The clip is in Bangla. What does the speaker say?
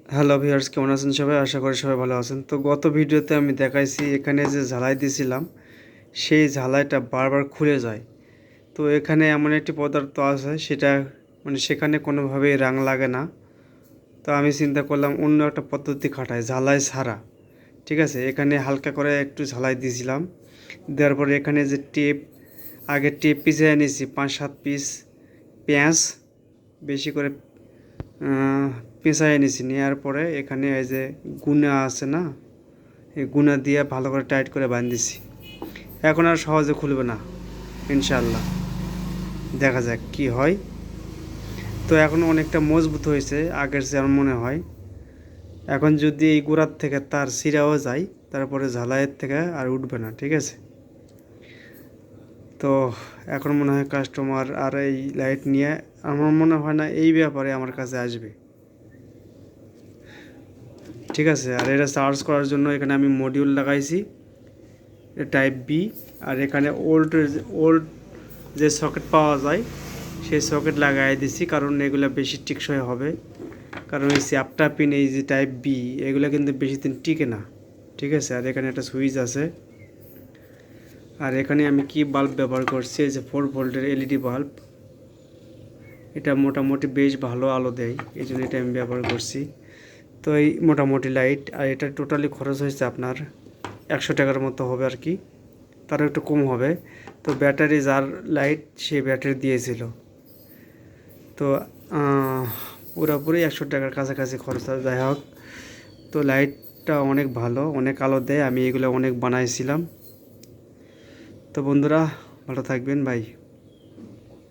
হ্যালো ভিউয়ার্স, কেমন আছেন সবাই? আশা করি সবাই ভালো আছেন। তো গত ভিডিওতে আমি দেখাইছি এখানে যে ঝালাই দিয়েছিলাম সেই ঝালাইটা বারবার খুলে যায়। তো এখানে এমন একটি পদার্থ আছে সেটা সেখানে কোনোভাবেই রাং লাগে না। তো আমি চিন্তা করলাম অন্য একটা পদ্ধতি খাটাই, ঝালাই ছাড়া। ঠিক আছে, এখানে হালকা করে একটু ঝালাই দিয়েছিলাম, দেওয়ার পরে এখানে যে টেপ, আগে টেপ পিছিয়ে এনেছি 5-7 পিস পেঁয়াজ বেশি করে পেঁচাই এনেছি। নেওয়ার পরে এখানে এই যে গুনা আছে না, এই গুনা দিয়ে ভালো করে টাইট করে বাঁধিয়েছি। এখন আর সহজে খুলবে না ইনশাআল্লাহ, দেখা যাক কি হয়। তো এখন অনেকটা মজবুত হয়েছে আগের যেমন মনে হয়। এখন যদি এই গোড়ার থেকে তার ছিঁড়াও যায়, তারপরে ঝালাইয়ের থেকে আর উঠবে না। ঠিক আছে, তো এখন মনে হয় কাস্টমার আর এই লাইট নিয়ে আমার মনে হয় না এই ব্যাপারে আমার কাছে আসবে। ঠিক আছে, আর এটা চার্জ করার জন্য এখানে আমি মডিউল লাগাইছি টাইপ বি, আর এখানে ওল্ড যে সকেট পাওয়া যায় সেই সকেট লাগাই দিছি, কারণ এগুলো বেশি টেকসই হবে। কারণ এই চ্যাপটা পিন, এই যে টাইপ বি, এগুলো কিন্তু বেশি দিন টিকে না। ঠিক আছে, আর এখানে একটা সুইচ আছে। আর এখানে আমি কি বাল্ব ব্যবহার করছি, এই যে 4 ভোল্টের এলইডি বাল্ব। এটা মোটামুটি বেশ ভালো আলো দেয়, এই জন্য এটা আমি ব্যবহার করছি। তো এই মোটামুটি লাইট, আর এটা টোটালি খরচ হয়েছে আপনার 100 টাকার মতো হবে আর কি, তারও একটু কম হবে। তো ব্যাটারি যার লাইট সে ব্যাটারি দিয়েছিল, তো পুরোপুরি 100 টাকার কাছাকাছি খরচ হয়। যাই হোক, তো লাইটটা অনেক ভালো, অনেক আলো দেয়। আমি এগুলো অনেক বানাইছিলাম। তো বন্ধুরা, ভালো থাকবেন, বাই।